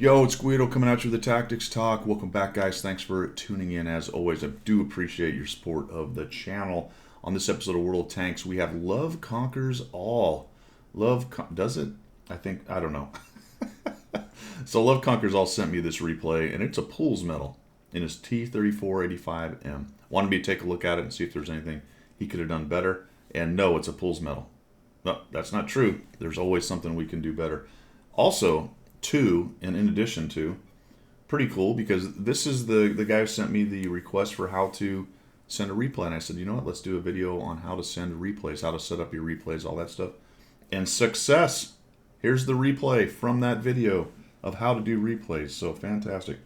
Yo, it's Guido coming at you with the Tactics Talk. Welcome back, guys. Thanks for tuning in. As always, I do appreciate your support of the channel. On this episode of World of Tanks, we have Love Conquers All. Does it? I don't know. So Love Conquers All sent me this replay, and it's a Pools medal in his T-3485M. Wanted me to take a look at it and see if there's anything he could have done better. And no, it's a Pools medal. No, that's not true. There's always something we can do better. Also, in addition to, pretty cool because this is the guy who sent me the request for how to send a replay. And I said, you know what, let's do a video on how to send replays, how to set up your replays, all that stuff. And success! Here's the replay from that video of how to do replays. So fantastic.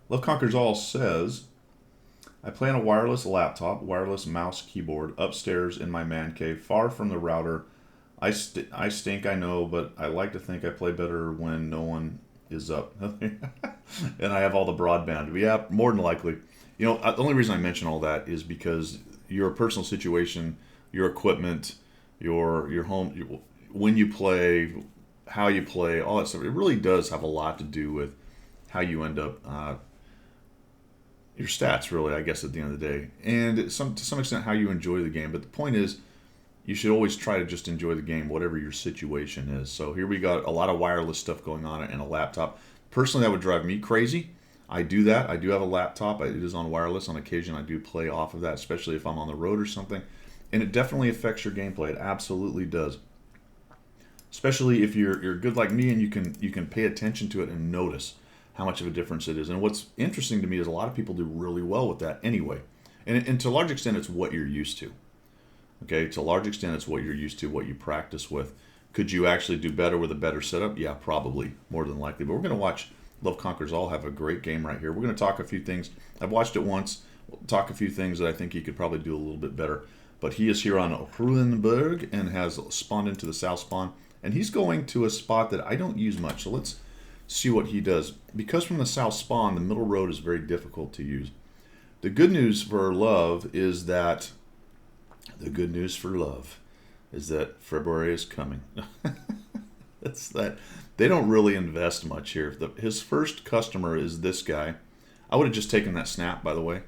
Love Conquers All says, I play on a wireless laptop, wireless mouse keyboard, upstairs in my man cave, far from the router. I stink, I know, but I like to think I play better when no one is up. And I have all the broadband. Yeah, more than likely. You know, the only reason I mention all that is because your personal situation, your equipment, your home, when you play, how you play, all that stuff, it really does have a lot to do with how you end up, your stats, really, I guess, at the end of the day. And to some extent, how you enjoy the game. But the point is, you should always try to just enjoy the game, whatever your situation is. So here we got a lot of wireless stuff going on in a laptop. Personally, that would drive me crazy. I do that. I do have a laptop. It is on wireless. On occasion, I do play off of that, especially if I'm on the road or something. And it definitely affects your gameplay. It absolutely does. Especially if you're good like me and you can pay attention to it and notice how much of a difference it is. And what's interesting to me is a lot of people do really well with that anyway. And to a large extent, it's what you're used to. Okay, to a large extent, it's what you're used to, what you practice with. Could you actually do better with a better setup? Yeah, probably, more than likely. But we're going to watch Love Conquers All have a great game right here. We're going to talk a few things. I've watched it once. We'll talk a few things that I think he could probably do a little bit better. But he is here on Ruhenberg and has spawned into the south spawn. And he's going to a spot that I don't use much. So let's see what he does. Because from the south spawn, the middle road is very difficult to use. The good news for Love is that February is coming. That's that. They don't really invest much here. His first customer is this guy. I would have just taken that snap, by the way.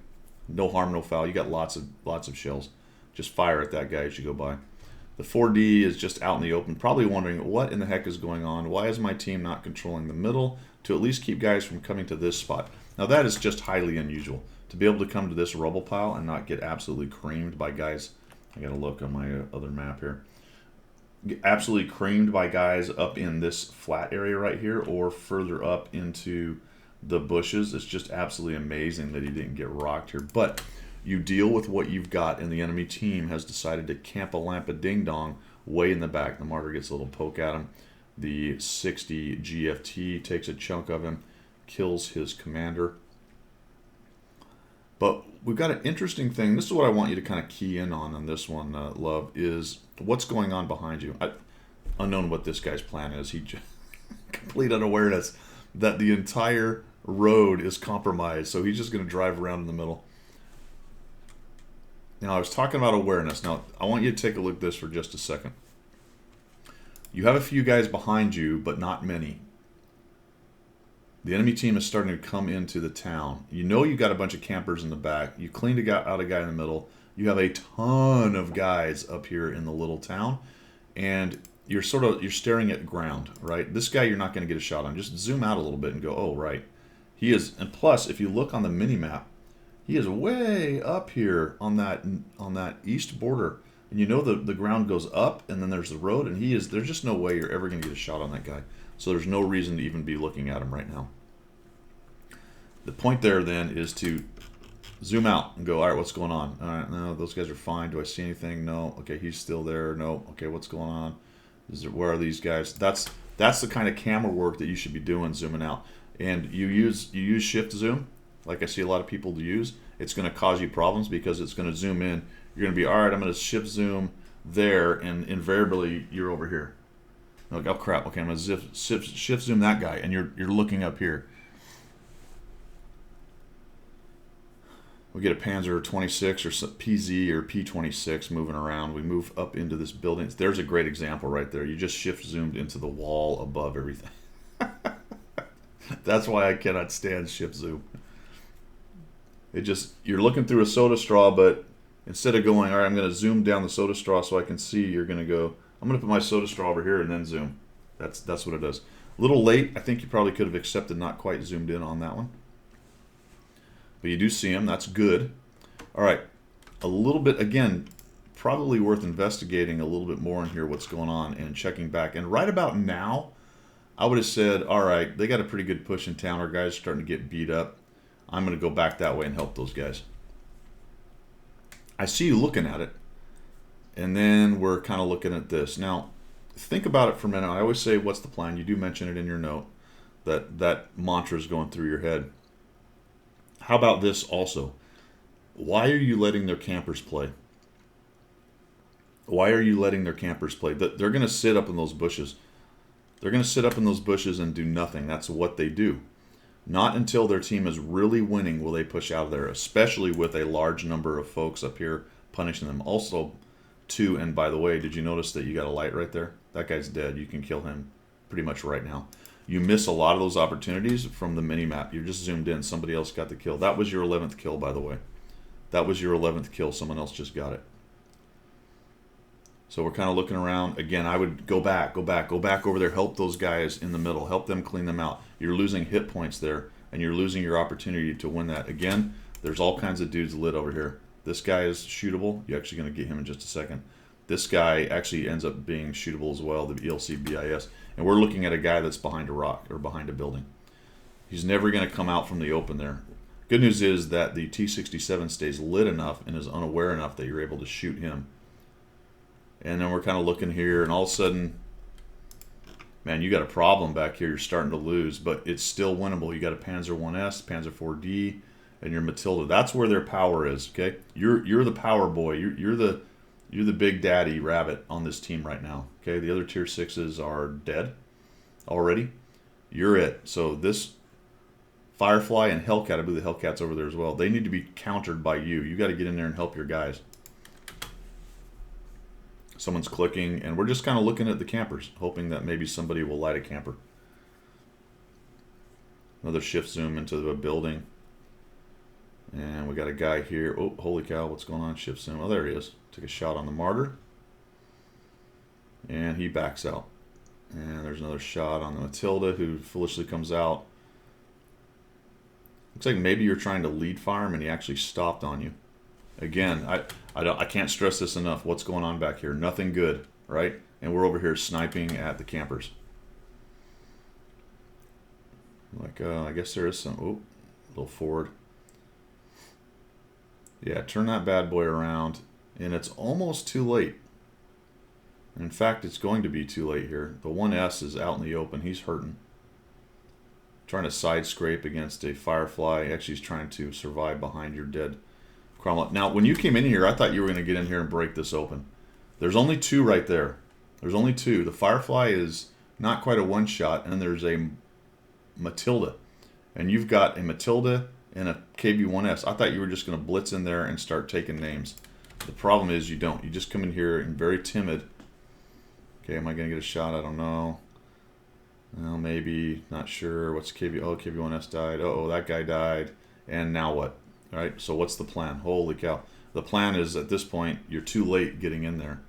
No harm, no foul. You got lots of shells. Just fire at that guy as you go by. The 4D is just out in the open, probably wondering what in the heck is going on. Why is my team not controlling the middle to at least keep guys from coming to this spot? Now that is just highly unusual. To be able to come to this rubble pile and not get absolutely creamed by guys. I gotta look on my other map here. Absolutely creamed by guys up in this flat area right here or further up into the bushes. It's just absolutely amazing that he didn't get rocked here. But you deal with what you've got, and the enemy team has decided to camp a lamp a ding dong way in the back. The martyr gets a little poke at him. The 60 GFT takes a chunk of him, kills his commander. But we've got an interesting thing. This is what I want you to kind of key in on this one, Love, is what's going on behind you. Unknown what this guy's plan is. He just complete unawareness that the entire road is compromised. So he's just going to drive around in the middle. Now, I was talking about awareness. Now, I want you to take a look at this for just a second. You have a few guys behind you, but not many. The enemy team is starting to come into the town. You know you got a bunch of campers in the back. You cleaned out a guy in the middle. You have a ton of guys up here in the little town. And you're staring at ground, right? This guy you're not going to get a shot on. Just zoom out a little bit and go, oh, right. He is, and plus, if you look on the mini-map, he is way up here on that east border. And you know the ground goes up, and then there's the road, and there's just no way you're ever going to get a shot on that guy. So there's no reason to even be looking at him right now. The point there then is to zoom out and go, all right, what's going on? All right, no, those guys are fine. Do I see anything? No. Okay, he's still there. No. Okay, what's going on? Where are these guys? That's the kind of camera work that you should be doing, zooming out. And you use shift zoom, like I see a lot of people use. It's going to cause you problems because it's going to zoom in. You're going to be, all right, I'm going to shift zoom there, and invariably you're over here. Like, oh crap, okay, I'm going to shift zoom that guy, and you're looking up here. We get a Panzer 26 or PZ or P26 moving around. We move up into this building. There's a great example right there. You just shift zoomed into the wall above everything. That's why I cannot stand shift zoom. It just, you're looking through a soda straw, but instead of going, all right, I'm going to zoom down the soda straw so I can see, you're going to go, I'm going to put my soda straw over here and then zoom. That's what it does. A little late. I think you probably could have accepted not quite zoomed in on that one. But you do see him. That's good. All right. A little bit, again, probably worth investigating a little bit more in here what's going on and checking back. And right about now, I would have said, all right, they got a pretty good push in town. Our guys are starting to get beat up. I'm going to go back that way and help those guys. I see you looking at it. And then we're kind of looking at this. Now, think about it for a minute. I always say, what's the plan? You do mention it in your note. That mantra is going through your head. How about this also? Why are you letting their campers play? Why are you letting their campers play? They're going to sit up in those bushes. They're going to sit up in those bushes and do nothing. That's what they do. Not until their team is really winning will they push out of there, especially with a large number of folks up here punishing them. Also, too, and by the way, did you notice that you got a light right there? That guy's dead. You can kill him pretty much right now. You miss a lot of those opportunities from the mini-map. You're just zoomed in. Somebody else got the kill. That was your 11th kill, by the way. That was your 11th kill. Someone else just got it. So we're kind of looking around. Again, I would go back over there. Help those guys in the middle. Help them clean them out. You're losing hit points there, and you're losing your opportunity to win that. Again, there's all kinds of dudes lit over here. This guy is shootable. You're actually going to get him in just a second. This guy actually ends up being shootable as well, the ELC BIS. And we're looking at a guy that's behind a rock or behind a building. He's never going to come out from the open there. Good news is that the T-67 stays lit enough and is unaware enough that you're able to shoot him. And then we're kind of looking here, and all of a sudden, man, you got a problem back here. You're starting to lose, but it's still winnable. You got a Panzer 1S, Panzer 4D, and your Matilda. That's where their power is. Okay, you're the power boy. You're the big daddy rabbit on this team right now. Okay, the other tier 6s are dead already. You're it. So this Firefly and Hellcat, I believe the Hellcat's over there as well. They need to be countered by you. You got to get in there and help your guys. Someone's clicking, and we're just kind of looking at the campers, hoping that maybe somebody will light a camper. Another shift zoom into the building. And we got a guy here. Oh, holy cow, what's going on? Shift zoom. Oh, there he is. Took a shot on the Martyr. And he backs out. And there's another shot on the Matilda, who foolishly comes out. Looks like maybe you're trying to lead fire him, and he actually stopped on you. Again, I can't stress this enough. What's going on back here? Nothing good, right? And we're over here sniping at the campers. Like, I guess there is some... Oh, a little forward. Yeah, turn that bad boy around. And it's almost too late. In fact, it's going to be too late here. The 1S is out in the open. He's hurting. Trying to side scrape against a Firefly. Actually, he's trying to survive behind your dead Cromwell. Now, when you came in here, I thought you were going to get in here and break this open. There's only two right there. There's only two. The Firefly is not quite a one-shot, and there's a Matilda. And you've got a Matilda and a KB-1S. I thought you were just going to blitz in there and start taking names. The problem is you don't. You just come in here and very timid. Okay, am I going to get a shot? I don't know. Well, maybe. Not sure. What's KB? Oh, KB-1S died. Uh-oh, that guy died. And now what? All right, so what's the plan? Holy cow. The plan is at this point, you're too late getting in there.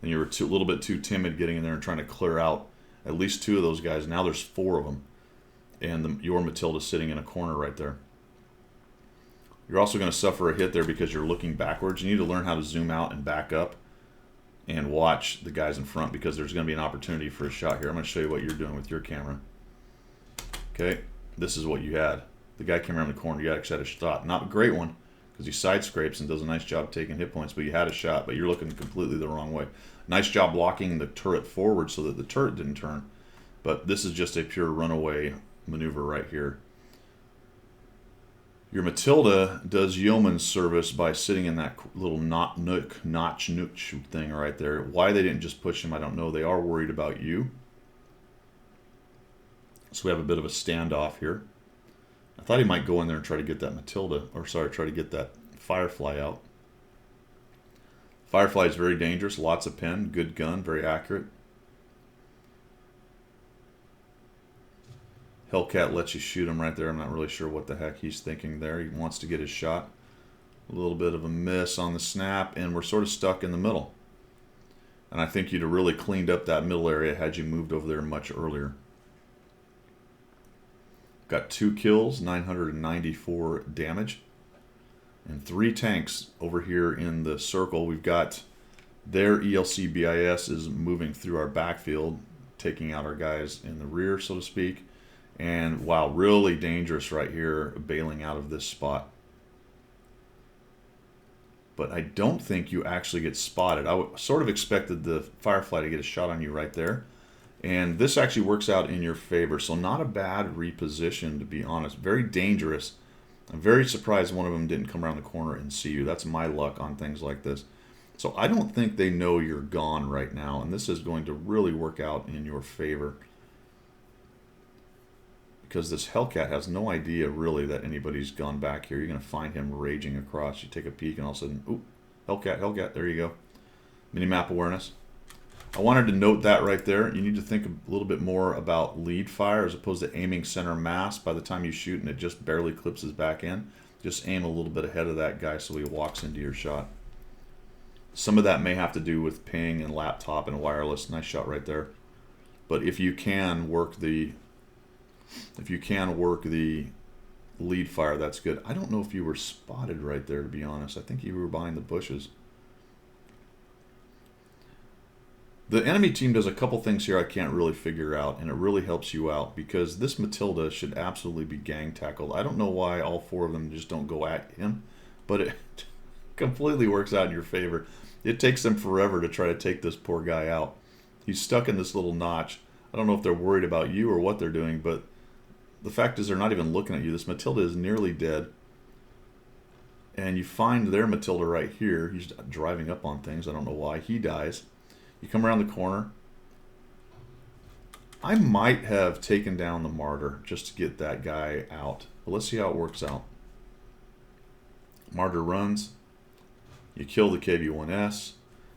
And you were a little bit too timid getting in there and trying to clear out at least two of those guys. Now there's four of them. And your Matilda's sitting in a corner right there. You're also going to suffer a hit there because you're looking backwards. You need to learn how to zoom out and back up and watch the guys in front, because there's going to be an opportunity for a shot here. I'm going to show you what you're doing with your camera. Okay, this is what you had. The guy came around the corner. You actually had a shot. Not a great one, because he side scrapes and does a nice job taking hit points, but you had a shot, but you're looking completely the wrong way. Nice job blocking the turret forward so that the turret didn't turn. But this is just a pure runaway maneuver right here. Your Matilda does yeoman's service by sitting in that little notch thing right there. Why they didn't just push him, I don't know. They are worried about you. So we have a bit of a standoff here. I thought he might go in there and try to get that Matilda, or sorry, try to get that Firefly out. Firefly is very dangerous, lots of pen, good gun, very accurate. Hellcat lets you shoot him right there. I'm not really sure what the heck he's thinking there. He wants to get his shot. A little bit of a miss on the snap, and we're sort of stuck in the middle. And I think you'd have really cleaned up that middle area had you moved over there much earlier. Got 2 kills, 994 damage. And 3 tanks over here in the circle. We've got their ELC BIS is moving through our backfield, taking out our guys in the rear, so to speak. And wow, really dangerous right here, bailing out of this spot. But I don't think you actually get spotted. I sort of expected the Firefly to get a shot on you right there. And this actually works out in your favor. So not a bad reposition, to be honest. Very dangerous. I'm very surprised one of them didn't come around the corner and see you. That's my luck on things like this. So I don't think they know you're gone right now. And this is going to really work out in your favor. Because this Hellcat has no idea really that anybody's gone back here. You're going to find him raging across. You take a peek and all of a sudden, ooh, Hellcat, Hellcat, there you go. Minimap awareness. I wanted to note that right there. You need to think a little bit more about lead fire as opposed to aiming center mass by the time you shoot and it just barely clips his back end. Just aim a little bit ahead of that guy so he walks into your shot. Some of that may have to do with ping and laptop and wireless. Nice shot right there. But if you can work the lead fire, that's good. I don't know if you were spotted right there, to be honest. I think you were behind the bushes. The enemy team does a couple things here I can't really figure out, and it really helps you out because this Matilda should absolutely be gang tackled. I don't know why all 4 of them just don't go at him, but it completely works out in your favor. It takes them forever to try to take this poor guy out. He's stuck in this little notch. I don't know if they're worried about you or what they're doing, but the fact is they're not even looking at you. This Matilda is nearly dead. And you find their Matilda right here. He's driving up on things. I don't know why. He dies. You come around the corner. I might have taken down the Martyr just to get that guy out. But let's see how it works out. Martyr runs. You kill the KV-1S.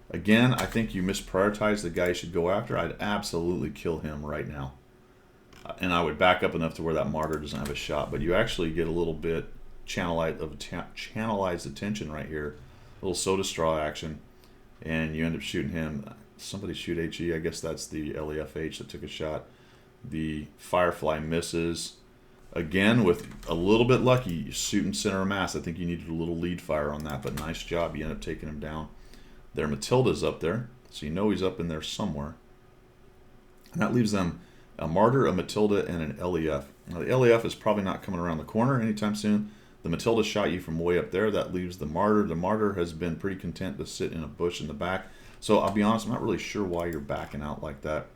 Again, I think you misprioritized the guy you should go after. I'd absolutely kill him right now. And I would back up enough to where that Martyr doesn't have a shot. But you actually get a little bit channelized attention right here. A little soda straw action. And you end up shooting him. Somebody shoot HE. I guess that's the LEFH that took a shot. The Firefly misses. Again, with a little bit lucky, shooting center of mass. I think you needed a little lead fire on that, but nice job. You end up taking him down. Their Matilda's up there, so you know he's up in there somewhere. And that leaves them a Martyr, a Matilda, and an LEF. Now, the LEF is probably not coming around the corner anytime soon. The Matilda shot you from way up there. That leaves the Martyr. The Martyr has been pretty content to sit in a bush in the back. So I'll be honest, I'm not really sure why you're backing out like that.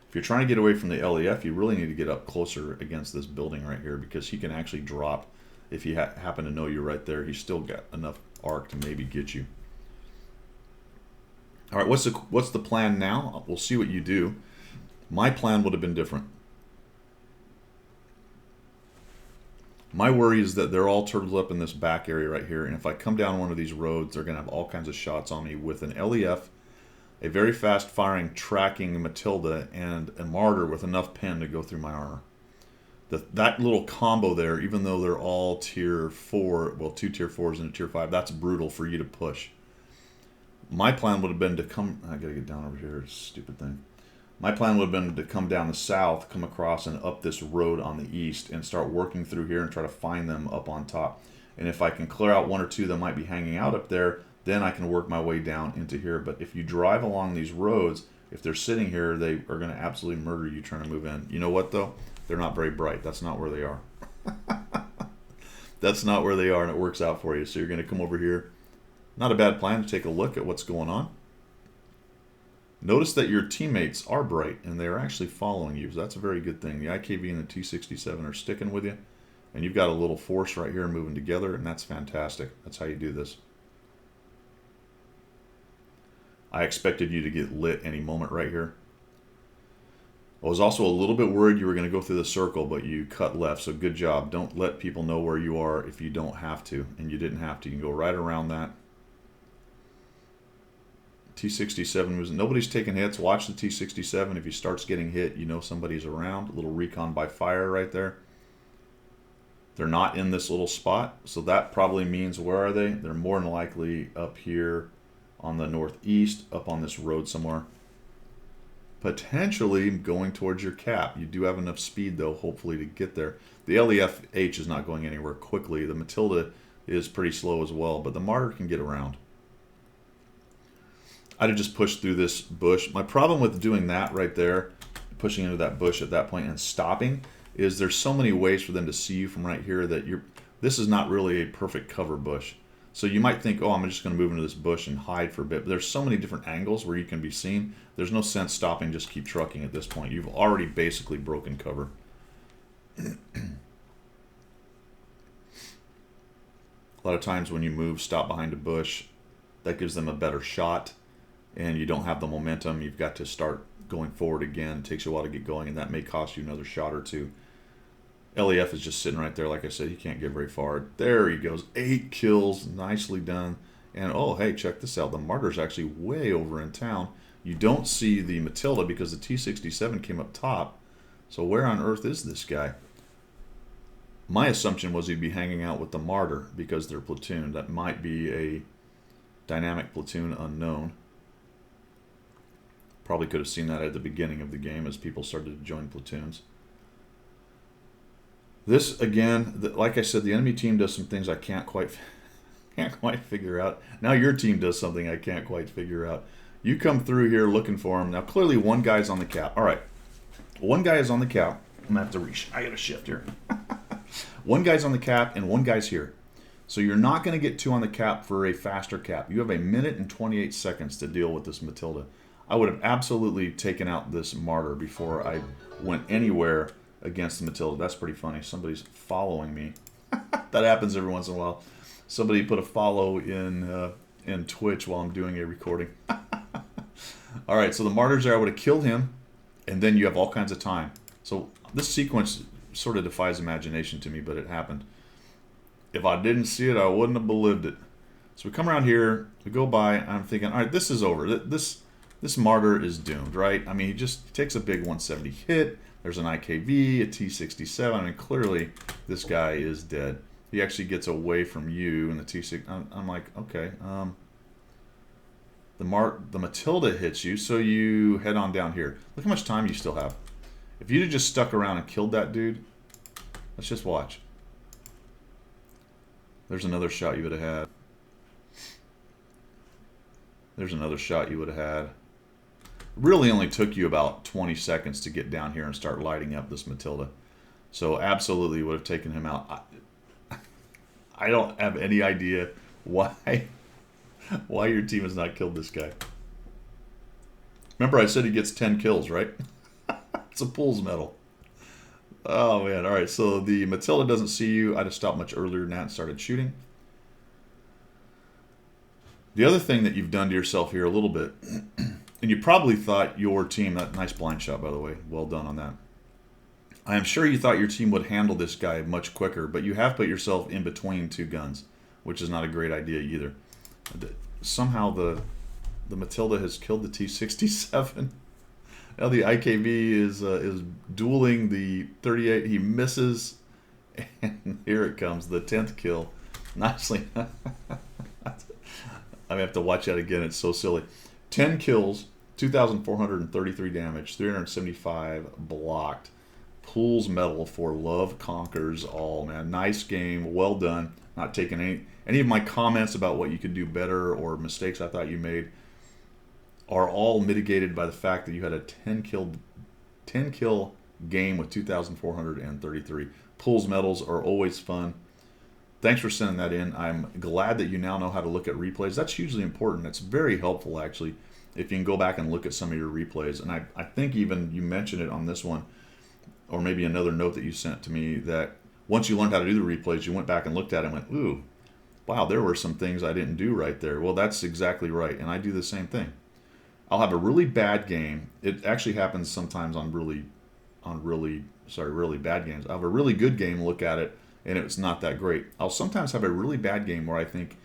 If you're trying to get away from the LEF, you really need to get up closer against this building right here because he can actually drop. If you happen to know you're right there, he's still got enough arc to maybe get you. All right, what's the plan now? We'll see what you do. My plan would have been different. My worry is that they're all turtled up in this back area right here, and if I come down one of these roads, they're going to have all kinds of shots on me with an LEF, a very fast-firing tracking Matilda, and a Martyr with enough pen to go through my armor. That little combo there, even though they're all tier 4, well, 2 tier 4s and a tier 5, that's brutal for you to push. My plan would have been to come... I gotta get down over here, stupid thing. My plan would have been to come down the south, come across and up this road on the east, and start working through here and try to find them up on top. And if I can clear out 1 or 2 that might be hanging out up there, then I can work my way down into here. But if you drive along these roads, if they're sitting here, they are going to absolutely murder you trying to move in. You know what, though? They're not very bright. That's not where they are. That's not where they are, and it works out for you. So you're going to come over here. Not a bad plan to take a look at what's going on. Notice that your teammates are bright, and they're actually following you. So that's a very good thing. The IKV and the T-67 are sticking with you, and you've got a little force right here moving together, and that's fantastic. That's how you do this. I expected you to get lit any moment right here. I was also a little bit worried you were going to go through the circle, but you cut left, so good job. Don't let people know where you are if you don't have to, and you didn't have to. You can go right around that. T-67 was, nobody's taking hits. Watch the T-67. If he starts getting hit, you know somebody's around. A little recon by fire right there. They're not in this little spot, so that probably means, where are they? They're more than likely up here on the northeast, up on this road somewhere. Potentially going towards your cap. You do have enough speed, though, hopefully, to get there. The LEF-H is not going anywhere quickly. The Matilda is pretty slow as well, but the Marder can get around. I'd have just pushed through this bush. My problem with doing that right there, pushing into that bush at that point and stopping, is there's so many ways for them to see you from right here that this is not really a perfect cover bush. So you might think, oh, I'm just going to move into this bush and hide for a bit. But there's so many different angles where you can be seen. There's no sense stopping, just keep trucking at this point. You've already basically broken cover. A lot of times when you move, stop behind a bush, that gives them a better shot. And you don't have the momentum. You've got to start going forward again. It takes you a while to get going, and that may cost you another shot or two. LEF is just sitting right there. Like I said, he can't get very far. There he goes. 8 kills. Nicely done. And, oh, hey, check this out. The Marder's actually way over in town. You don't see the Matilda because the T-67 came up top. So where on earth is this guy? My assumption was he'd be hanging out with the Marder because they're platoon. That might be a dynamic platoon unknown. Probably could have seen that at the beginning of the game as people started to join platoons. This, again, like I said, the enemy team does some things I can't quite figure out. Now your team does something I can't quite figure out. You come through here looking for him. Now, clearly one guy's on the cap. All right. One guy is on the cap. I'm going to have to I got to shift here. One guy's on the cap and one guy's here. So you're not going to get 2 on the cap for a faster cap. You have 1 minute and 28 seconds to deal with this Matilda. I would have absolutely taken out this Marder before I went anywhere against the Matilda. That's pretty funny. Somebody's following me. That happens every once in a while. Somebody put a follow in Twitch while I'm doing a recording. All right, so the Marder's there. I would have killed him, and then you have all kinds of time. So this sequence sort of defies imagination to me, but it happened. If I didn't see it, I wouldn't have believed it. So we come around here, we go by, and I'm thinking, all right, this is over. This Marder is doomed, right? I mean, he just takes a big 170 hit. There's an IKV, a T-67. I mean, clearly this guy is dead. He actually gets away from you in the T-6. I'm like, okay. The Matilda hits you, so you head on down here. Look how much time you still have. If you'd have just stuck around and killed that dude, let's just watch. There's another shot you would have had. There's another shot you would have had. Really only took you about 20 seconds to get down here and start lighting up this Matilda. So absolutely would have taken him out. I don't have any idea why your team has not killed this guy. Remember I said he gets 10 kills, right? It's a Pools medal. Oh, man. All right, so the Matilda doesn't see you. I'd have stopped much earlier than that and started shooting. The other thing that you've done to yourself here a little bit, and you probably thought your team, that nice blind shot, by the way, well done on that. I am sure you thought your team would handle this guy much quicker, but you have put yourself in between 2 guns, which is not a great idea either. Somehow the Matilda has killed the T-67. Now the IKV is dueling the 38. He misses, and here it comes, the 10th kill. Nicely. I have to watch that again. It's so silly. 10 kills, 2,433 damage, 375 blocked. Pools medal for Love Conquers All, man. Nice game. Well done. Not taking any of my comments about what you could do better or mistakes I thought you made are all mitigated by the fact that you had a 10 kill game with 2,433. Pools medals are always fun. Thanks for sending that in. I'm glad that you now know how to look at replays. That's hugely important. It's very helpful, actually, if you can go back and look at some of your replays. And I think even you mentioned it on this one, or maybe another note that you sent to me, that once you learned how to do the replays, you went back and looked at it and went, ooh, wow, there were some things I didn't do right there. Well, that's exactly right, and I do the same thing. I'll have a really bad game. It actually happens sometimes on really bad games. I'll have a really good game, look at it, and it's not that great. I'll sometimes have a really bad game where I think,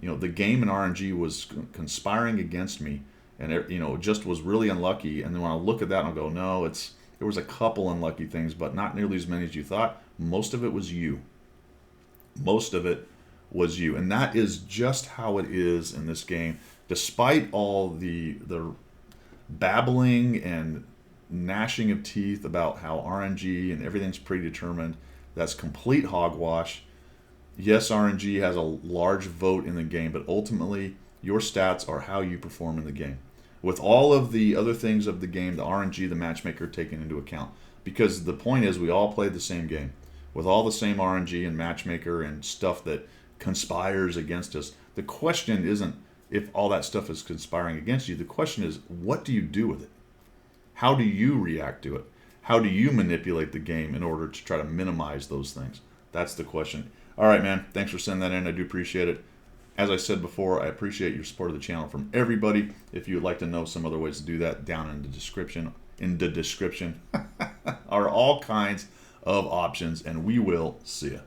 the game in RNG was conspiring against me and it, just was really unlucky. And then when I look at that, I'll go, no, there was a couple unlucky things, but not nearly as many as you thought. Most of it was you. Most of it was you, and that is just how it is in this game. Despite all the babbling and gnashing of teeth about how RNG and everything's predetermined, that's complete hogwash. Yes, RNG has a large vote in the game, but ultimately your stats are how you perform in the game. With all of the other things of the game, the RNG, the matchmaker taken into account. Because the point is we all play the same game. With all the same RNG and matchmaker and stuff that conspires against us. The question isn't if all that stuff is conspiring against you. The question is, what do you do with it? How do you react to it? How do you manipulate the game in order to try to minimize those things? That's the question. All right, man. Thanks for sending that in. I do appreciate it. As I said before, I appreciate your support of the channel from everybody. If you would like to know some other ways to do that, down in the description, are all kinds of options, and we will see you.